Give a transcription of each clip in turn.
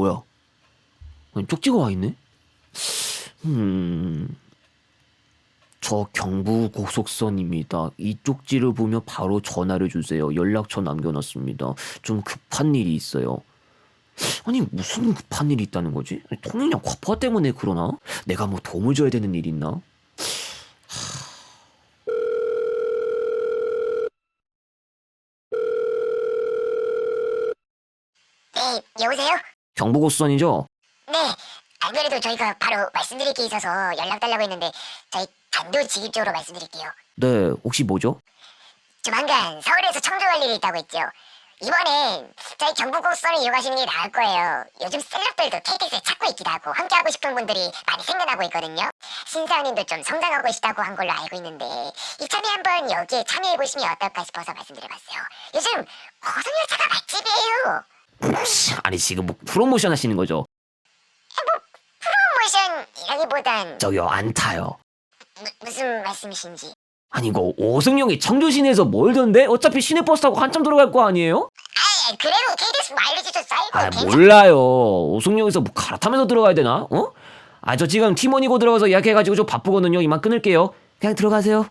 뭐야? 아니, 쪽지가 와 있네? 저 경부 고속선입니다. 이 쪽지를 보면 바로 전화를 주세요. 연락처 남겨놨습니다. 좀 급한 일이 있어요. 아니, 무슨 급한 일이 있다는 거지? 아니, 통행량 과부하 때문에 그러나? 내가 뭐 도움을 줘야 되는 일이 있나? 네, 여보세요? 경부 고속선이죠? 네, 안 그래도 저희가 바로 말씀드릴 게 있어서 연락 달라고 했는데 저희 단도직입적으로 말씀드릴게요. 네, 혹시 뭐죠? 조만간 서울에서 청주 갈 일이 있다고 했죠. 이번엔 저희 경부고속선을 이용하시는 게 나을 거예요. 요즘 셀럽들도 KTX를 찾고 있기도 하고 함께하고 싶은 분들이 많이 생겨나고 있거든요. 신사원님도 좀 성장하고 계시다고 한 걸로 알고 있는데 이참에 한번 여기에 참여해보시면 어떨까 싶어서 말씀드려봤어요. 요즘 고속열차가 맛집이에요. 아니, 지금 뭐 프로모션 하시는 거죠? 프로모션이라기보단 저기요, 안 타요. 무슨 말씀이신지. 아니, 이거 오승용이 청주 시내에서 멀던데? 어차피 시내버스 타고 한참 들어갈 거 아니에요? 그래도 KTX 마일리지도 쌓이고 아, 몰라요. 오승용에서 뭐 갈아타면서 들어가야 되나? 어? 아, 저 지금 팀원이고 들어가서 예약해가지고 좀 바쁘거든요. 이만 끊을게요. 그냥 들어가세요.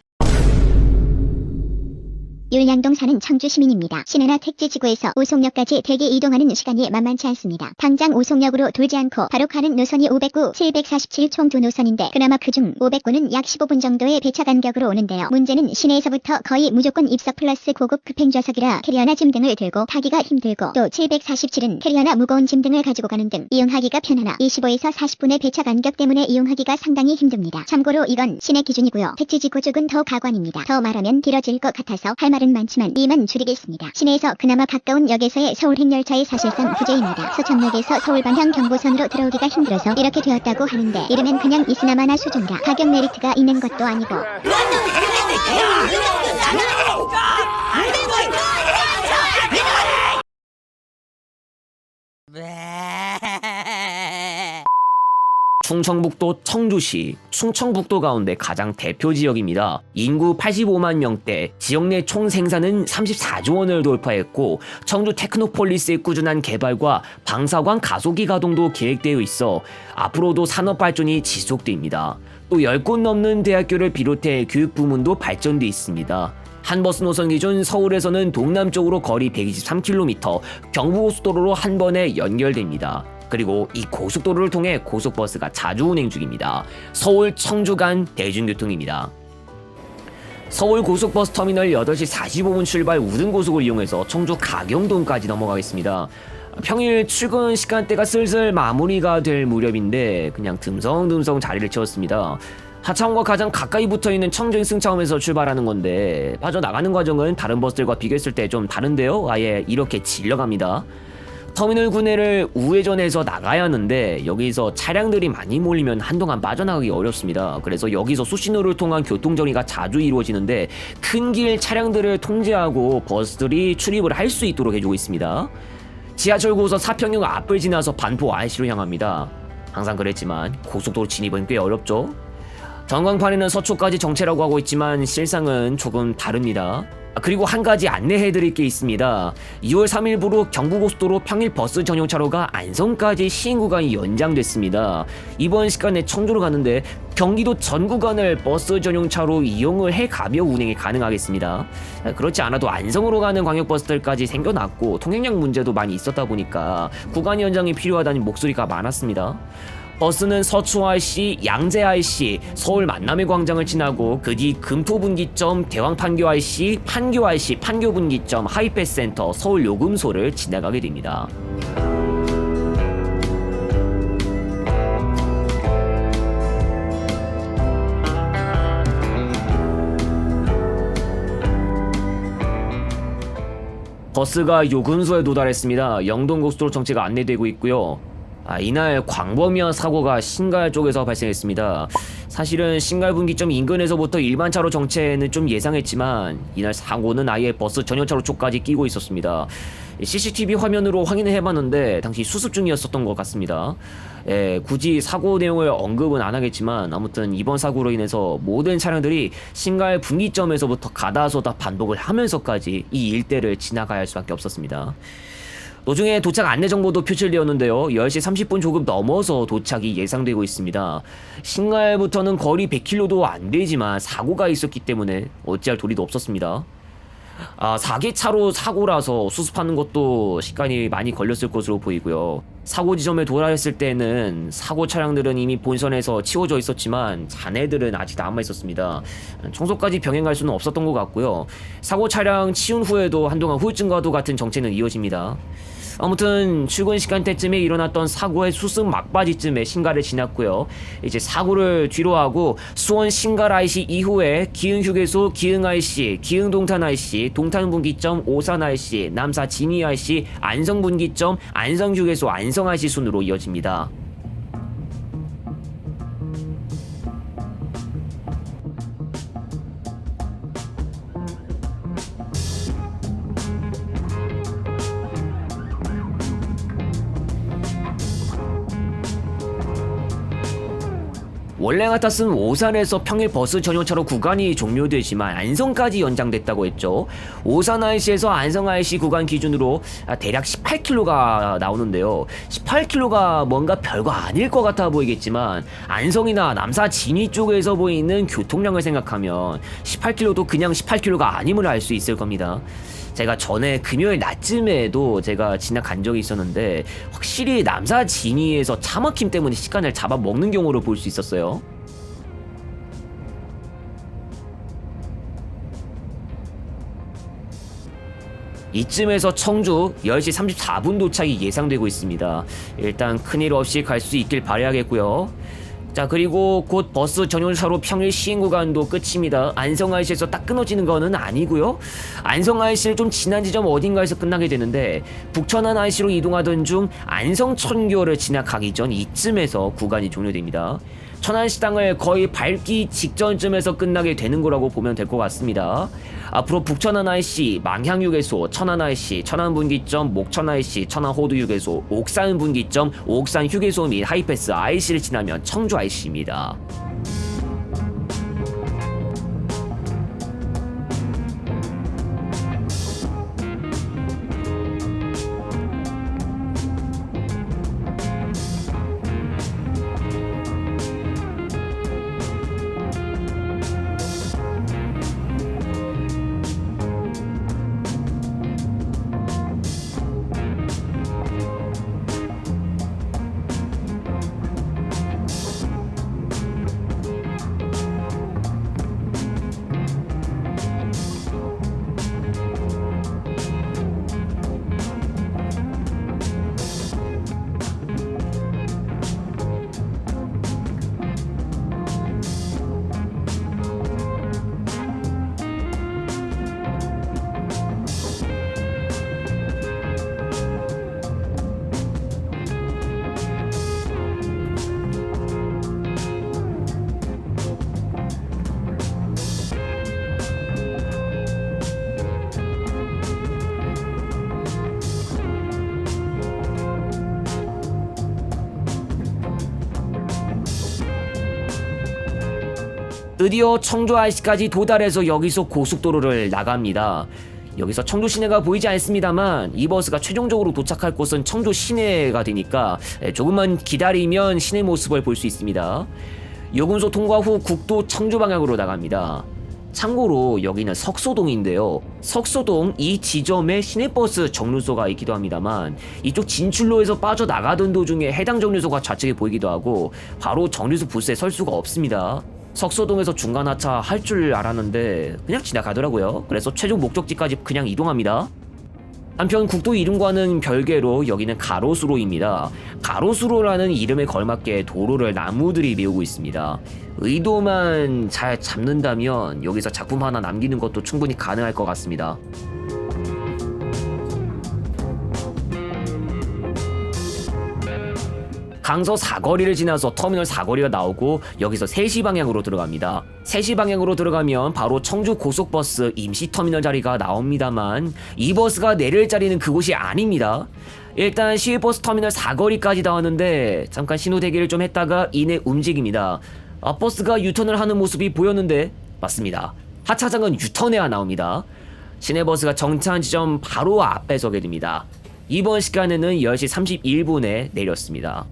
율량동 사는 청주 시민입니다. 시내나 택지지구에서 오송역까지 대기 이동하는 시간이 만만치 않습니다. 당장 오송역으로 돌지 않고 바로 가는 노선이 509, 747 총 두 노선인데 그나마 그중 509는 약 15분 정도의 배차 간격으로 오는데요. 문제는 시내에서부터 거의 무조건 입석 플러스 고급 급행좌석이라 캐리어나 짐 등을 들고 타기가 힘들고 또 747은 캐리어나 무거운 짐 등을 가지고 가는 등 이용하기가 편하나 25에서 40분의 배차 간격 때문에 이용하기가 상당히 힘듭니다. 참고로 이건 시내 기준이고요. 택지지구 쪽은 더 가관입니다. 더 말하면 길어질 것 같아서 할 말은 많지만 이만 줄이겠습니다. 시내에서 그나마 가까운 역에서의 서울행열차의 사실상 부재입니다. 서천역에서 서울 방향 경부선으로 들어오기가 힘들어서 이렇게 되었다고 하는데 이러면 그냥 있으나마나 수준가 가격 메리트가 있는 것도 아니고 충청북도 청주시, 충청북도 가운데 가장 대표 지역입니다. 인구 85만 명대, 지역 내 총 생산은 34조 원을 돌파했고 청주 테크노폴리스의 꾸준한 개발과 방사관 가속기 가동도 계획되어 있어 앞으로도 산업 발전이 지속됩니다. 또 10곳 넘는 대학교를 비롯해 교육 부문도 발전돼 있습니다. 한 버스 노선 기준 서울에서는 동남쪽으로 거리 123km, 경부고속도로로 한 번에 연결됩니다. 그리고 이 고속도로를 통해 고속버스가 자주 운행 중입니다. 서울 청주 간 대중교통입니다. 서울 고속버스 터미널 8시 45분 출발 우등고속을 이용해서 청주 가경동까지 넘어가겠습니다. 평일 출근 시간대가 슬슬 마무리가 될 무렵인데 그냥 듬성듬성 자리를 채웠습니다. 하차원과 가장 가까이 붙어있는 청주행 승차원에서 출발하는 건데 빠져나가는 과정은 다른 버스들과 비교했을 때 좀 다른데요. 아예 이렇게 질려갑니다. 터미널 구내를 우회전해서 나가야 하는데 여기서 차량들이 많이 몰리면 한동안 빠져나가기 어렵습니다. 그래서 여기서 수신호를 통한 교통정리가 자주 이루어지는데 큰 길 차량들을 통제하고 버스들이 출입을 할 수 있도록 해주고 있습니다. 지하철 고서 사평역 앞을 지나서 반포 IC로 향합니다. 항상 그랬지만 고속도로 진입은 꽤 어렵죠. 전광판에는 서초까지 정체라고 하고 있지만 실상은 조금 다릅니다. 그리고 한 가지 안내해드릴 게 있습니다. 2월 3일부로 경부고속도로 평일 버스 전용 차로가 안성까지 시행 구간이 연장됐습니다. 이번 시간에 청주로 가는데 경기도 전 구간을 버스 전용 차로 이용을 해 가벼 운행이 가능하겠습니다. 그렇지 않아도 안성으로 가는 광역버스들까지 생겨났고 통행량 문제도 많이 있었다 보니까 구간 연장이 필요하다는 목소리가 많았습니다. 버스는 서초 IC, 양재 IC, 서울 만남의 광장을 지나고 그 뒤 금토분기점, 대왕판교 IC, 판교 IC, 판교분기점, 하이패스센터, 서울 요금소를 지나가게 됩니다. 버스가 요금소에 도달했습니다. 영동고속도로 정체가 안내되고 있고요. 이날 광범위한 사고가 신갈 쪽에서 발생했습니다. 사실은 신갈 분기점 인근에서부터 일반 차로 정체는 좀 예상했지만 이날 사고는 아예 버스 전용 차로 쪽까지 끼고 있었습니다. CCTV 화면으로 확인을 해봤는데 당시 수습 중이었었던 것 같습니다. 굳이 사고 내용을 언급은 안 하겠지만 아무튼 이번 사고로 인해서 모든 차량들이 신갈 분기점에서부터 가다서다 반복을 하면서까지 이 일대를 지나가야 할 수밖에 없었습니다. 도중에 도착 안내 정보도 표출되었는데요. 10시 30분 조금 넘어서 도착이 예상되고 있습니다. 신갈부터는 거리 100km도 안 되지만 사고가 있었기 때문에 어찌할 도리도 없었습니다. 4개차로 사고라서 수습하는 것도 시간이 많이 걸렸을 것으로 보이고요. 사고 지점에 도달했을 때는 사고 차량들은 이미 본선에서 치워져 있었지만 잔해들은 아직 남아 있었습니다. 청소까지 병행할 수는 없었던 것 같고요. 사고 차량 치운 후에도 한동안 후유증과도 같은 정체는 이어집니다. 아무튼 출근 시간대쯤에 일어났던 사고의 수습 막바지쯤에 신갈을 지났고요. 이제 사고를 뒤로하고 수원 신갈 IC 이후에 기흥 휴게소 기흥 IC, 기흥 동탄 IC, 동탄 분기점 오산 IC, 남사 진이 IC, 안성 분기점 안성 휴게소 안성 IC 순으로 이어집니다. 원래 같았으면 오산에서 평일 버스 전용차로 구간이 종료되지만 안성까지 연장됐다고 했죠. 오산 IC에서 안성 IC 구간 기준으로 대략 18km가 나오는데요. 18km가 뭔가 별거 아닐 것 같아 보이겠지만 안성이나 남사 진위 쪽에서 보이는 교통량을 생각하면 18km도 그냥 18km가 아님을 알 수 있을 겁니다. 제가 전에 금요일 낮쯤에도 제가 지나간 적이 있었는데 확실히 남사 진위에서 차 막힘 때문에 시간을 잡아먹는 경우를 볼 수 있었어요. 이쯤에서 청주 10시 34분 도착이 예상되고 있습니다. 일단 큰일 없이 갈 수 있길 바라야겠고요. 자, 그리고 곧 버스 전용차로 평일 시행 구간도 끝입니다. 안성 IC에서 딱 끊어지는 거는 아니고요. 안성 IC를 좀 지난 지점 어딘가에서 끝나게 되는데 북천안 IC로 이동하던 중 안성천교를 지나가기 전 이쯤에서 구간이 종료됩니다. 천안시장을 거의 밟기 직전쯤에서 끝나게 되는 거라고 보면 될 것 같습니다. 앞으로 북천안 IC, 망향휴게소, 천안 IC, 천안분기점, 목천 IC, 천안호두휴게소, 옥산분기점, 옥산휴게소 및 하이패스 IC를 지나면 청주 IC입니다. 드디어 청주 IC까지 도달해서 여기서 고속도로를 나갑니다. 여기서 청주 시내가 보이지 않습니다만 이 버스가 최종적으로 도착할 곳은 청주 시내가 되니까 조금만 기다리면 시내 모습을 볼 수 있습니다. 요금소 통과 후 국도 청주 방향으로 나갑니다. 참고로 여기는 석소동인데요. 석소동 이 지점에 시내버스 정류소가 있기도 합니다만 이쪽 진출로에서 빠져나가던 도중에 해당 정류소가 좌측에 보이기도 하고 바로 정류소 부스에 설 수가 없습니다. 석소동에서 중간 하차 할 줄 알았는데 그냥 지나가더라고요. 그래서 최종 목적지까지 그냥 이동합니다. 한편 국도 이름과는 별개로 여기는 가로수로입니다. 가로수로라는 이름에 걸맞게 도로를 나무들이 메우고 있습니다. 의도만 잘 잡는다면 여기서 작품 하나 남기는 것도 충분히 가능할 것 같습니다. 강서 사거리를 지나서 터미널 사거리가 나오고 여기서 3시 방향으로 들어갑니다. 3시 방향으로 들어가면 바로 청주 고속버스 임시터미널 자리가 나옵니다만 이 버스가 내릴 자리는 그곳이 아닙니다. 일단 시외버스 터미널 사거리까지 나왔는데 잠깐 신호대기를 좀 했다가 이내 움직입니다. 버스가 유턴을 하는 모습이 보였는데 맞습니다. 하차장은 유턴해야 나옵니다. 시내버스가 정차한 지점 바로 앞에 서게 됩니다. 이번 시간에는 10시 31분에 내렸습니다.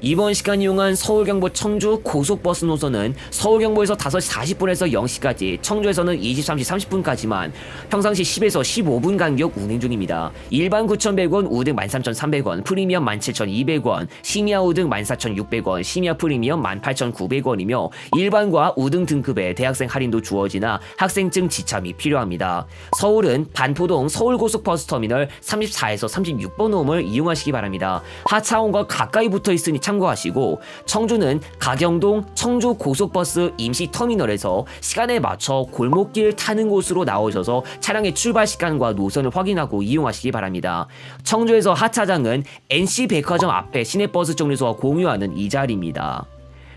이번 시간 이용한 서울 경부 청주 고속버스 노선은 서울 경부에서 5시 40분에서 0시까지, 청주에서는 23시 30분까지만 평상시 10에서 15분 간격 운행 중입니다. 일반 9,100원, 우등 13,300원, 프리미엄 17,200원, 심야 우등 14,600원, 심야 프리미엄 18,900원이며 일반과 우등 등급에 대학생 할인도 주어지나 학생증 지참이 필요합니다. 서울은 반포동 서울고속버스터미널 34에서 36번 홈을 이용하시기 바랍니다. 하차원과 가까이 붙어있으니 참고하시고, 청주는 가경동 청주 고속버스 임시터미널에서 시간에 맞춰 골목길 타는 곳으로 나오셔서 차량의 출발 시간과 노선을 확인하고 이용하시기 바랍니다. 청주에서 하차장은 NC백화점 앞에 시내버스 정류소와 공유하는 이 자리입니다.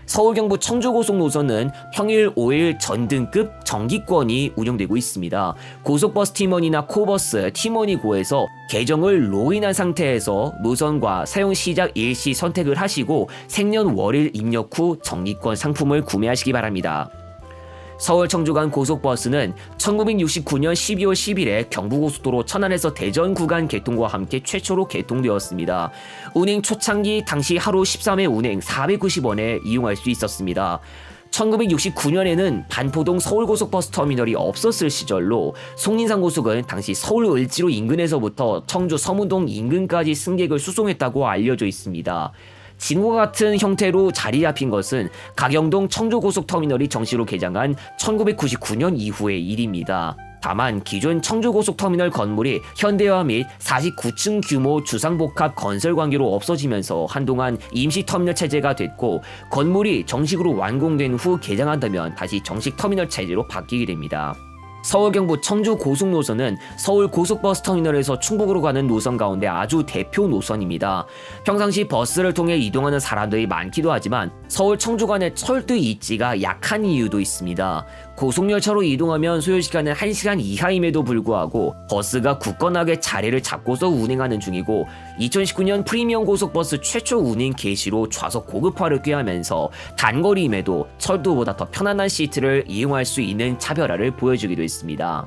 서울 경부 청주 고속노선은 평일 5일 전등급 정기권이 운영되고 있습니다. 고속버스 팀원이나 코버스 팀원이고에서 계정을 로그인한 상태에서 노선과 사용 시작 일시 선택을 하시고 생년월일 입력 후 정기권 상품을 구매하시기 바랍니다. 서울 청주 간 고속버스는 1969년 12월 10일에 경부고속도로 천안에서 대전 구간 개통과 함께 최초로 개통되었습니다. 운행 초창기 당시 하루 13회 운행 490원에 이용할 수 있었습니다. 1969년에는 반포동 서울고속버스 터미널이 없었을 시절로 송린산 고속은 당시 서울 을지로 인근에서부터 청주 서문동 인근까지 승객을 수송했다고 알려져 있습니다. 지금과 같은 형태로 자리 잡힌 것은 가경동 청주고속터미널이 정시로 개장한 1999년 이후의 일입니다. 다만 기존 청주고속터미널 건물이 현대화 및 49층 규모 주상복합 건설 관계로 없어지면서 한동안 임시터미널 체제가 됐고, 건물이 정식으로 완공된 후 개장한다면 다시 정식 터미널 체제로 바뀌게 됩니다. 서울 경부 청주 고속노선은 서울 고속버스 터미널에서 충북으로 가는 노선 가운데 아주 대표 노선입니다. 평상시 버스를 통해 이동하는 사람들이 많기도 하지만 서울 청주 간의 철도 입지가 약한 이유도 있습니다. 고속열차로 이동하면 소요시간은 1시간 이하임에도 불구하고 버스가 굳건하게 자리를 잡고서 운행하는 중이고, 2019년 프리미엄 고속버스 최초 운행 개시로 좌석 고급화를 꾀하면서 단거리임에도 철도보다 더 편안한 시트를 이용할 수 있는 차별화를 보여주기도 했습니다.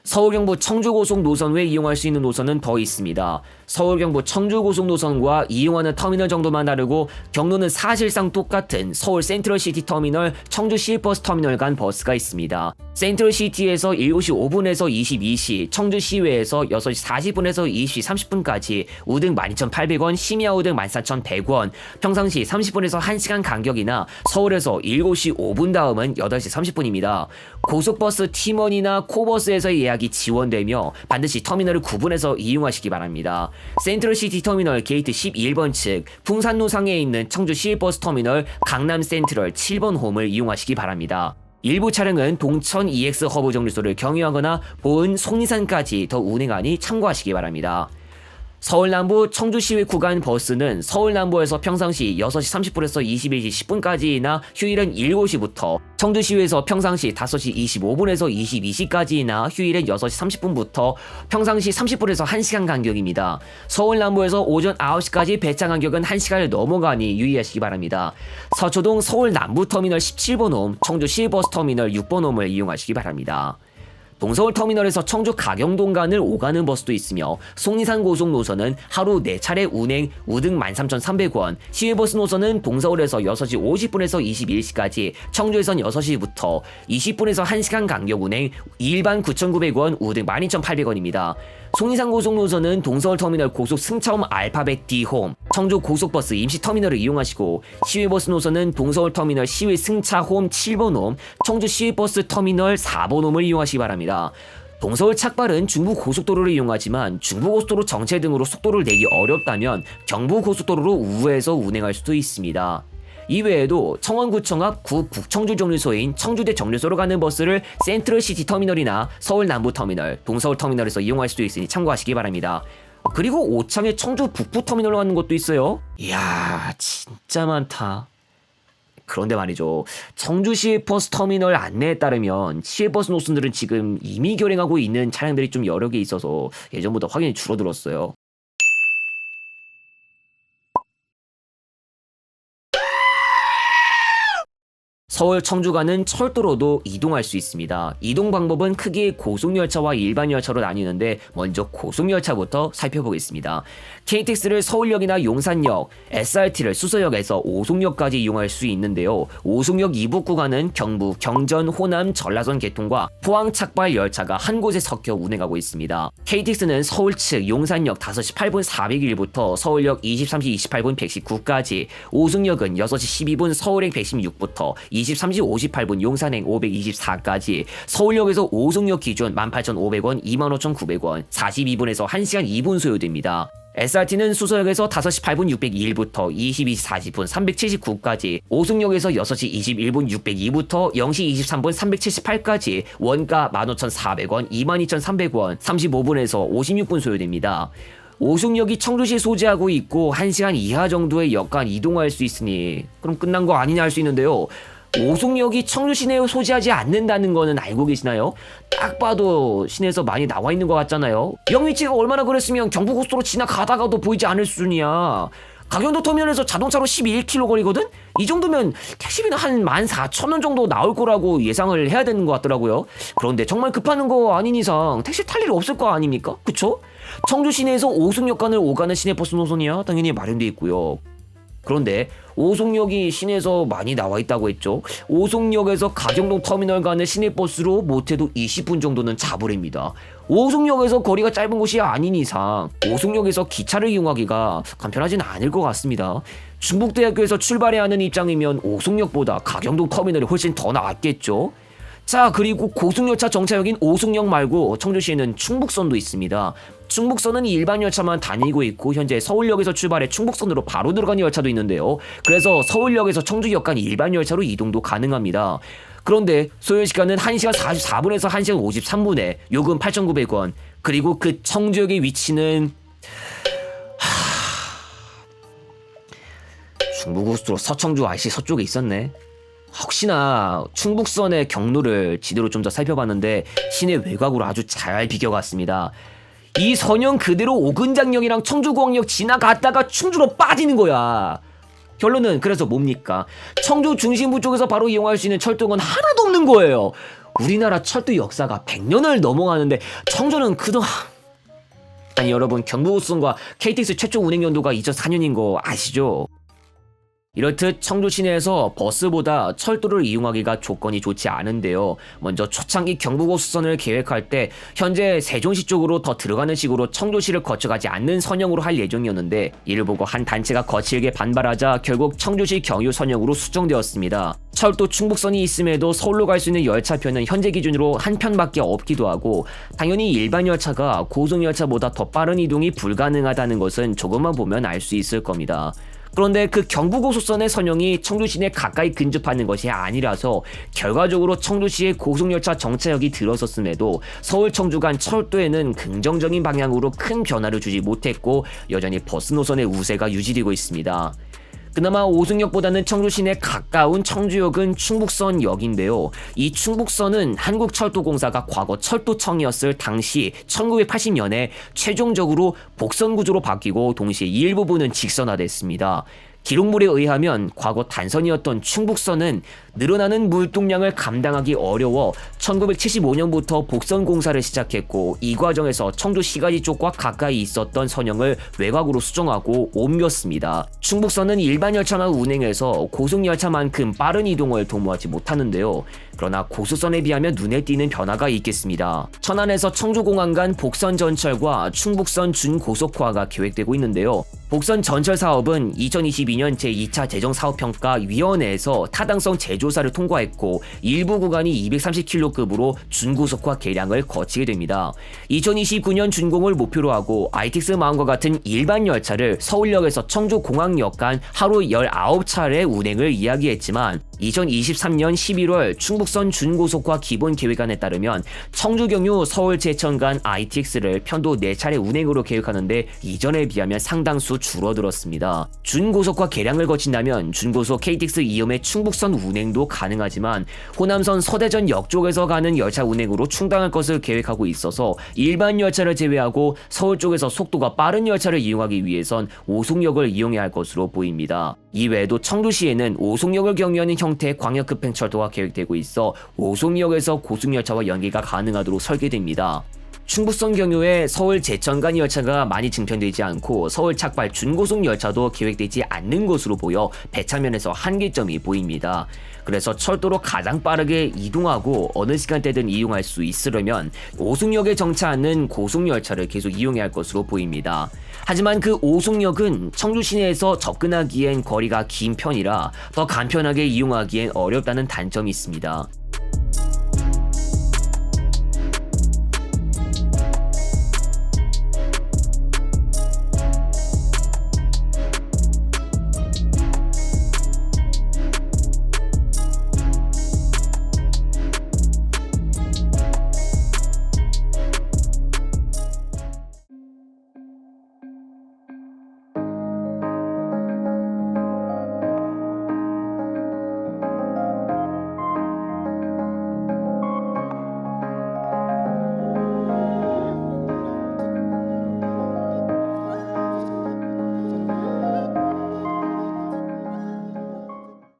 서울 경부 청주 고속 노선 외에 이용할 수 있는 노선은 더 있습니다. 서울 경부 청주 고속 노선과 이용하는 터미널 정도만 다르고 경로는 사실상 똑같은 서울 센트럴시티 터미널, 청주 시외버스 터미널 간 버스가 있습니다. 센트럴시티에서 7시 5분에서 22시, 청주 시외에서 6시 40분에서 20시 30분까지 우등 12,800원, 심야 우등 14,100원, 평상시 30분에서 1시간 간격이나 서울에서 7시 5분 다음은 8시 30분입니다. 고속버스 팀원이나 코버스에서의 예약이 지원되며 반드시 터미널을 구분해서 이용하시기 바랍니다. 센트럴시티 터미널 게이트 11번 측 풍산로상에 있는 청주 시외버스 터미널 강남 센트럴 7번 홈을 이용하시기 바랍니다. 일부 차량은 동천 EX 허브 정류소를 경유하거나 보은 속리산까지 더 운행하니 참고하시기 바랍니다. 서울 남부 청주 시외 구간 버스는 서울 남부에서 평상시 6시 30분에서 21시 10분까지이나 휴일은 7시부터, 청주 시외에서 평상시 5시 25분에서 22시까지이나 휴일은 6시 30분부터 평상시 30분에서 1시간 간격입니다. 서울 남부에서 오전 9시까지 배차 간격은 1시간을 넘어가니 유의하시기 바랍니다. 서초동 서울 남부터미널 17번 홈, 청주 시외버스 터미널 6번 홈을 이용하시기 바랍니다. 동서울 터미널에서 청주 가경동 간을 오가는 버스도 있으며, 송리산 고속 노선은 하루 4차례 운행, 우등 13,300원, 시외버스 노선은 동서울에서 6시 50분에서 21시까지, 청주에선 6시부터 20분에서 1시간 간격 운행, 일반 9,900원, 우등 12,800원입니다. 송리산 고속 노선은 동서울 터미널 고속 승차홈 알파벳 D홈, 청주 고속버스 임시터미널을 이용하시고, 시외버스 노선은 동서울 터미널 시외 승차홈 7번 홈, 청주 시외버스 터미널 4번 홈을 이용하시기 바랍니다. 동서울 착발은 중부고속도로를 이용하지만 중부고속도로 정체 등으로 속도를 내기 어렵다면 경부고속도로로 우회해서 운행할 수도 있습니다. 이외에도 청원구청 앞 구 북청주 정류소인 청주대 정류소로 가는 버스를 센트럴시티 터미널이나 서울 남부터미널, 동서울 터미널에서 이용할 수도 있으니 참고하시기 바랍니다. 그리고 오창에 청주 북부터미널로 가는 것도 있어요. 이야, 진짜 많다. 그런데 말이죠, 청주 시외버스 터미널 안내에 따르면 시외버스 노선들은 지금 이미 결행하고 있는 차량들이 좀 여러 개 있어서 예전보다 확연히 줄어들었어요. 서울 청주 가는 철도로도 이동할 수 있습니다. 이동 방법은 크게 고속열차와 일반 열차로 나뉘는데 먼저 고속열차부터 살펴보겠습니다. KTX를 서울역이나 용산역, SRT를 수서역에서 오송역까지 이용할 수 있는데요. 오송역 이북 구간은 경부, 경전, 호남, 전라선 개통과 포항 착발 열차가 한 곳에 섞여 운행하고 있습니다. KTX는 서울 측 용산역 5시 8분 401부터 서울역 23시 28분 119까지, 오송역은 6시 12분 서울행 116부터 23시 58분 용산행 524까지, 서울역에서 오송역 기준 18,500원, 25,900원, 42분에서 1시간 2분 소요됩니다. SRT는 수서역에서 5시 8분 602일부터 22시 40분 379까지, 오송역에서 6시 21분 602부터 0시 23분 378까지, 원가 15,400원, 22,300원, 35분에서 56분 소요됩니다. 오송역이 청주시에 소재하고 있고 1시간 이하 정도의 역간 이동할 수 있으니 그럼 끝난 거 아니냐 할 수 있는데요. 오송역이 청주 시내에 소재하지 않는다는 거는 알고 계시나요? 딱 봐도 시내에서 많이 나와 있는 것 같잖아요. 역위치가 얼마나 그랬으면 경부고속도로 지나가다가도 보이지 않을 수준이야. 강원도 터미널에서 자동차로 11km 거리거든? 이 정도면 택시비는 한 14,000원 정도 나올 거라고 예상을 해야 되는 것 같더라고요. 그런데 정말 급하는 거 아닌 이상 택시 탈 일이 없을 거 아닙니까? 그쵸? 청주 시내에서 오송역간을 오가는 시내버스 노선이야 당연히 마련되어 있고요. 그런데 오송역이 시내에서 많이 나와 있다고 했죠. 오송역에서 가경동 터미널 가는 시내버스로 못해도 20분 정도는 잡으랍니다. 오송역에서 거리가 짧은 곳이 아닌 이상 오송역에서 기차를 이용하기가 간편하진 않을 것 같습니다. 중북대학교에서 출발해야 하는 입장이면 오송역보다 가경동 터미널이 훨씬 더 낫겠죠. 자, 그리고 고속열차 정차역인 오송역 말고 청주시에는 충북선도 있습니다. 충북선은 일반 열차만 다니고 있고 현재 서울역에서 출발해 충북선으로 바로 들어가는 열차도 있는데요. 그래서 서울역에서 청주역 간 일반 열차로 이동도 가능합니다. 그런데 소요시간은 1시간 44분에서 1시간 53분에 요금 8,900원. 그리고 그 청주역의 위치는 중부고속도로 서청주 IC 서쪽에 있었네. 혹시나 충북선의 경로를 지도로 좀 더 살펴봤는데 시내 외곽으로 아주 잘 비껴갔습니다. 이 선형 그대로 오근장역이랑 청주공항역 지나갔다가 충주로 빠지는 거야. 결론은 그래서 뭡니까? 청주 중심부 쪽에서 바로 이용할 수 있는 철도는 하나도 없는 거예요. 우리나라 철도 역사가 100년을 넘어가는데 청주는 그동안... 아니 여러분, 경부고속선과 KTX 최초 운행 연도가 2004년인 거 아시죠? 이렇듯 청주 시내에서 버스보다 철도를 이용하기가 조건이 좋지 않은데요. 먼저 초창기 경부고속선을 계획할 때 현재 세종시 쪽으로 더 들어가는 식으로 청주시를 거쳐가지 않는 선형으로 할 예정이었는데 이를 보고 한 단체가 거칠게 반발하자 결국 청주시 경유 선형으로 수정되었습니다. 철도 충북선이 있음에도 서울로 갈 수 있는 열차표는 현재 기준으로 한 편밖에 없기도 하고 당연히 일반 열차가 고속열차보다 더 빠른 이동이 불가능하다는 것은 조금만 보면 알 수 있을 겁니다. 그런데 그 경부고속선의 선형이 청주시내 가까이 근접하는 것이 아니라서 결과적으로 청주시의 고속열차 정차역이 들어섰음에도 서울 청주 간 철도에는 긍정적인 방향으로 큰 변화를 주지 못했고 여전히 버스 노선의 우세가 유지되고 있습니다. 그나마 오송역보다는 청주 시내 가까운 청주역은 충북선역인데요. 이 충북선은 한국철도공사가 과거 철도청이었을 당시 1980년에 최종적으로 복선 구조로 바뀌고 동시에 일부분은 직선화됐습니다. 기록물에 의하면 과거 단선이었던 충북선은 늘어나는 물동량을 감당하기 어려워 1975년부터 복선 공사를 시작했고 이 과정에서 청주 시가지 쪽과 가까이 있었던 선형을 외곽으로 수정하고 옮겼습니다. 충북선은 일반 열차만 운행해서 고속열차만큼 빠른 이동을 도모하지 못하는데요. 그러나 고수선에 비하면 눈에 띄는 변화가 있겠습니다. 천안에서 청주공항 간 복선 전철과 충북선 준고속화가 계획되고 있는데요. 복선 전철 사업은 2022년 제2차 재정사업평가위원회에서 타당성 재조사를 통과했고 일부 구간이 230km급으로 준고속화 개량을 거치게 됩니다. 2029년 준공을 목표로 하고 ITX 마음과 같은 일반 열차를 서울역에서 청주공항역 간 하루 19차례 운행을 이야기했지만 2023년 11월 충북선 준고속화 기본계획안에 따르면 청주경유 서울 제천 간 ITX를 편도 4차례 운행으로 계획하는데 이전에 비하면 상당수 줄어들었습니다. 준고속화 개량을 거친다면 준고속 KTX 이음의 충북선 운행도 가능하지만 호남선 서대전역 쪽에서 가는 열차 운행으로 충당할 것을 계획하고 있어서 일반 열차를 제외하고 서울 쪽에서 속도가 빠른 열차를 이용하기 위해선 오송역을 이용해야 할 것으로 보입니다. 이외에도 청주시에는 오송역을 경유하는 형태의 광역급행철도가 계획되고 있어 오송역에서 고속열차와 연계가 가능하도록 설계됩니다. 충북선 경유의 서울 제천 간 열차가 많이 증편되지 않고 서울 착발 준고속 열차도 계획되지 않는 것으로 보여 배차면에서 한계점이 보입니다. 그래서 철도로 가장 빠르게 이동하고 어느 시간대든 이용할 수 있으려면 오송역에 정차하는 고속열차를 계속 이용해야 할 것으로 보입니다. 하지만 그 오송역은 청주 시내에서 접근하기엔 거리가 긴 편이라 더 간편하게 이용하기엔 어렵다는 단점이 있습니다.